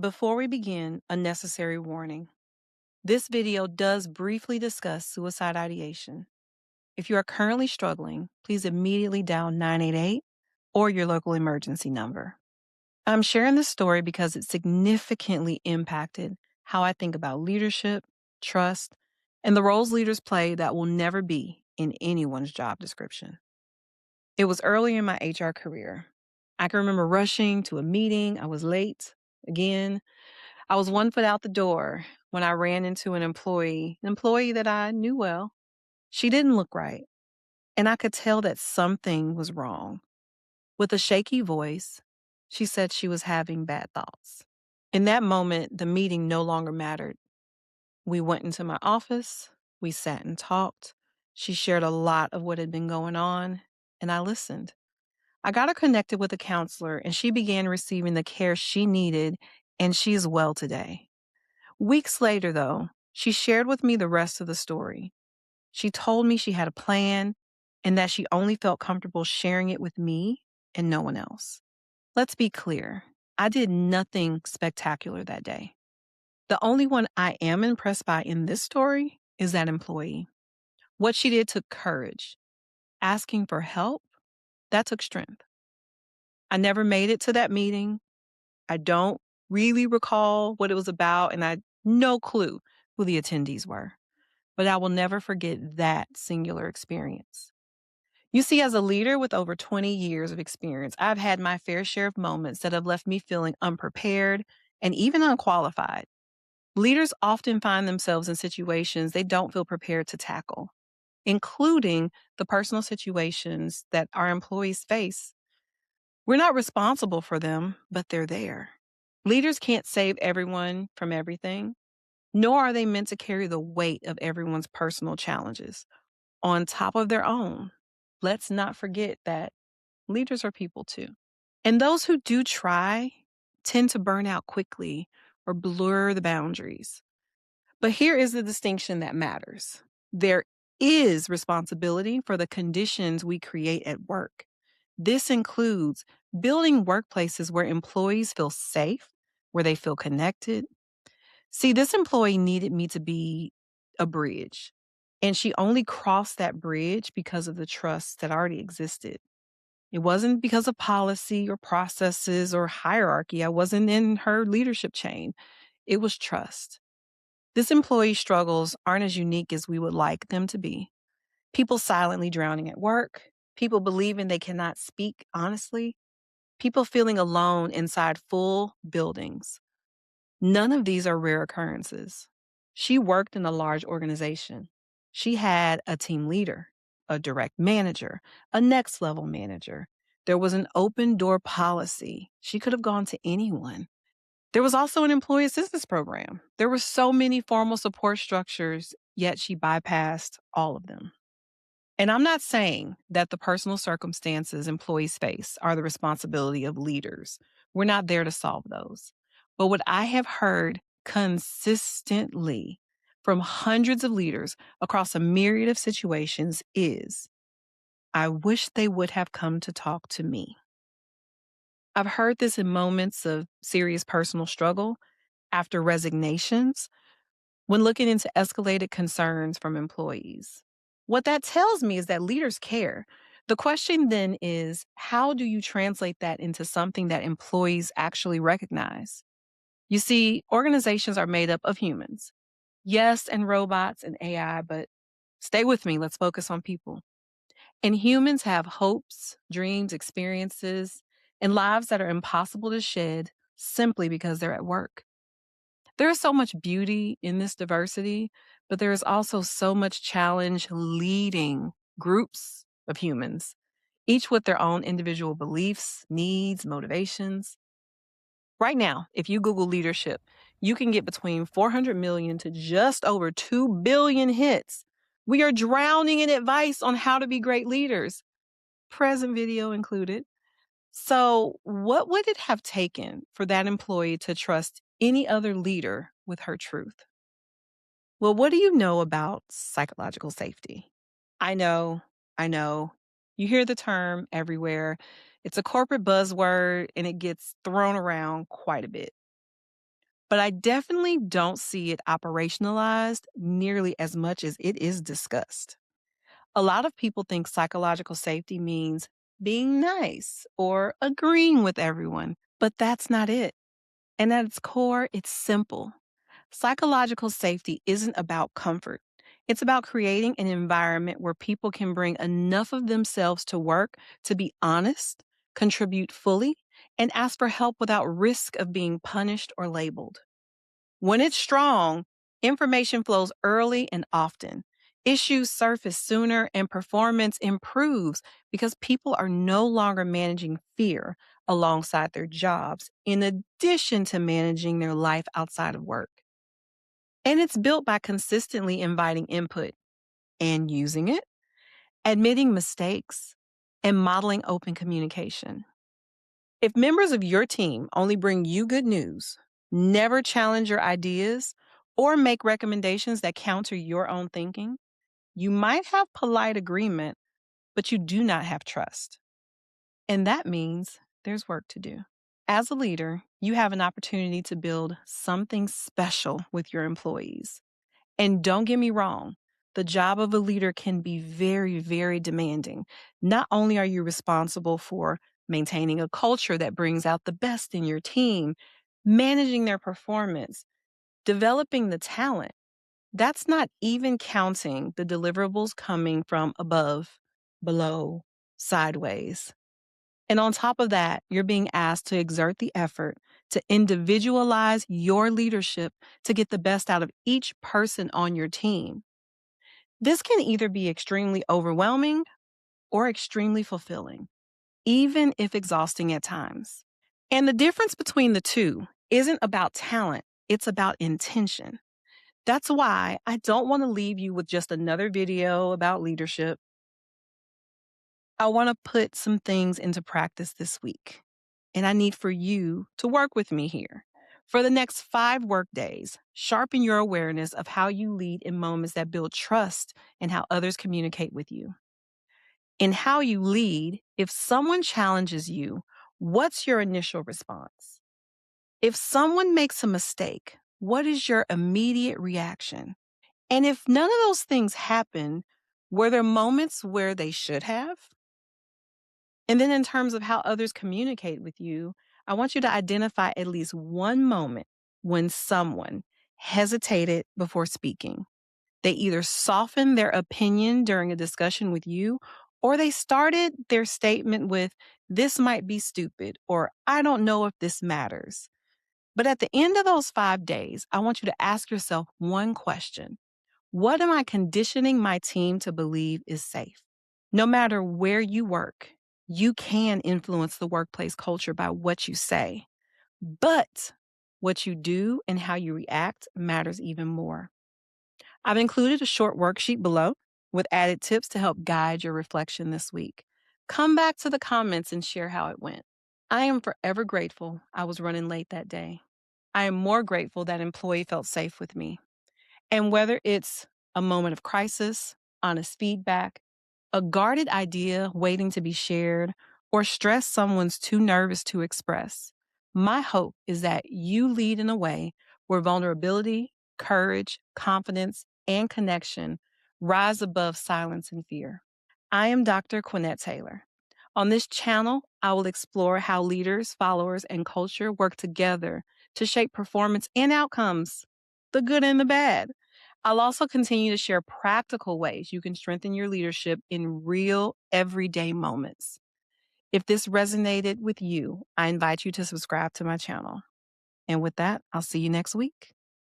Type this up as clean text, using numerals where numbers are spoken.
Before we begin, a necessary warning. This video does briefly discuss suicide ideation. If you are currently struggling, please immediately dial 988 or your local emergency number. I'm sharing this story because it significantly impacted how I think about leadership, trust, and the roles leaders play that will never be in anyone's job description. It was early in my HR career. I can remember rushing to a meeting. I was late again. I was one foot out the door when I ran into an employee that I knew well. She didn't look right, and I could tell that something was wrong. With a shaky voice, she said she was having bad thoughts. In that moment, the meeting no longer mattered. We went into my office, we sat and talked. She shared a lot of what had been going on, and I listened. I got her connected with a counselor, and she began receiving the care she needed, and she is well today. Weeks later, though, she shared with me the rest of the story. She told me she had a plan and that she only felt comfortable sharing it with me and no one else. Let's be clear, I did nothing spectacular that day. The only one I am impressed by in this story is that employee. What she did took courage. Asking for help, that took strength. I never made it to that meeting. I don't really recall what it was about, and I no clue who the attendees were. But I will never forget that singular experience. You see, as a leader with over 20 years of experience, I've had my fair share of moments that have left me feeling unprepared and even unqualified. Leaders often find themselves in situations they don't feel prepared to tackle, including the personal situations that our employees face. We're not responsible for them, but they're there. Leaders can't save everyone from everything, nor are they meant to carry the weight of everyone's personal challenges on top of their own. Let's not forget that leaders are people too. And those who do try tend to burn out quickly or blur the boundaries. But here is the distinction that matters. There is responsibility for the conditions we create at work. This includes building workplaces where employees feel safe, where they feel connected. See, this employee needed me to be a bridge, and she only crossed that bridge because of the trust that already existed. It wasn't because of policy or processes or hierarchy. I wasn't in her leadership chain. It was trust. This employee's struggles aren't as unique as we would like them to be. People silently drowning at work, people believing they cannot speak honestly, people feeling alone inside full buildings. None of these are rare occurrences. She worked in a large organization. She had a team leader, a direct manager, a next level manager. There was an open door policy. She could have gone to anyone. There was also an employee assistance program. There were so many formal support structures, yet she bypassed all of them. And I'm not saying that the personal circumstances employees face are the responsibility of leaders. We're not there to solve those. But what I have heard consistently from hundreds of leaders across a myriad of situations is, I wish they would have come to talk to me. I've heard this in moments of serious personal struggle, after resignations, when looking into escalated concerns from employees. What that tells me is that leaders care. The question then is, how do you translate that into something that employees actually recognize? You see, organizations are made up of humans. Yes, and robots and AI, but stay with me. Let's focus on people. And humans have hopes, dreams, experiences, and lives that are impossible to shed simply because they're at work. There is so much beauty in this diversity, but there is also so much challenge leading groups of humans, each with their own individual beliefs, needs, motivations. Right now, if you Google leadership, you can get between 400 million to just over 2 billion hits. We are drowning in advice on how to be great leaders, present video included. So, what would it have taken for that employee to trust any other leader with her truth? Well, what do you know about psychological safety? I know, I know. You hear the term everywhere. It's a corporate buzzword and it gets thrown around quite a bit. but I definitely don't see it operationalized nearly as much as it is discussed. A lot of people think psychological safety means being nice or agreeing with everyone, but that's not it. And at its core, it's simple. Psychological safety isn't about comfort. It's about creating an environment where people can bring enough of themselves to work to be honest, contribute fully, and ask for help without risk of being punished or labeled. When it's strong, information flows early and often. Issues surface sooner and performance improves because people are no longer managing fear alongside their jobs, in addition to managing their life outside of work. And it's built by consistently inviting input and using it, admitting mistakes, and modeling open communication. If members of your team only bring you good news, never challenge your ideas, or make recommendations that counter your own thinking, you might have polite agreement, but you do not have trust. And that means there's work to do. As a leader, you have an opportunity to build something special with your employees. And don't get me wrong, the job of a leader can be very, very demanding. Not only are you responsible for maintaining a culture that brings out the best in your team, managing their performance, developing the talent, that's not even counting the deliverables coming from above, below, sideways. And on top of that, you're being asked to exert the effort to individualize your leadership to get the best out of each person on your team. This can either be extremely overwhelming or extremely fulfilling, even if exhausting at times. And the difference between the two isn't about talent, it's about intention. That's why I don't want to leave you with just another video about leadership. I want to put some things into practice this week, and I need for you to work with me here. For the next 5 work days, sharpen your awareness of how you lead in moments that build trust and how others communicate with you. In how you lead, if someone challenges you, what's your initial response? If someone makes a mistake, what is your immediate reaction? And if none of those things happen, were there moments where they should have? And then in terms of how others communicate with you, I want you to identify at least one moment when someone hesitated before speaking. They either softened their opinion during a discussion with you, or they started their statement with, "This might be stupid," or "I don't know if this matters." But at the end of those 5 days, I want you to ask yourself one question. What am I conditioning my team to believe is safe? No matter where you work, you can influence the workplace culture by what you say. But what you do and how you react matters even more. I've included a short worksheet below with added tips to help guide your reflection this week. Come back to the comments and share how it went. I am forever grateful I was running late that day. I am more grateful that employee felt safe with me. And whether it's a moment of crisis, honest feedback, a guarded idea waiting to be shared, or stress someone's too nervous to express, my hope is that you lead in a way where vulnerability, courage, confidence, and connection rise above silence and fear. I am Dr. Quinette Taylor. On this channel, I will explore how leaders, followers, and culture work together to shape performance and outcomes, the good and the bad. I'll also continue to share practical ways you can strengthen your leadership in real, everyday moments. If this resonated with you, I invite you to subscribe to my channel. And with that, I'll see you next week.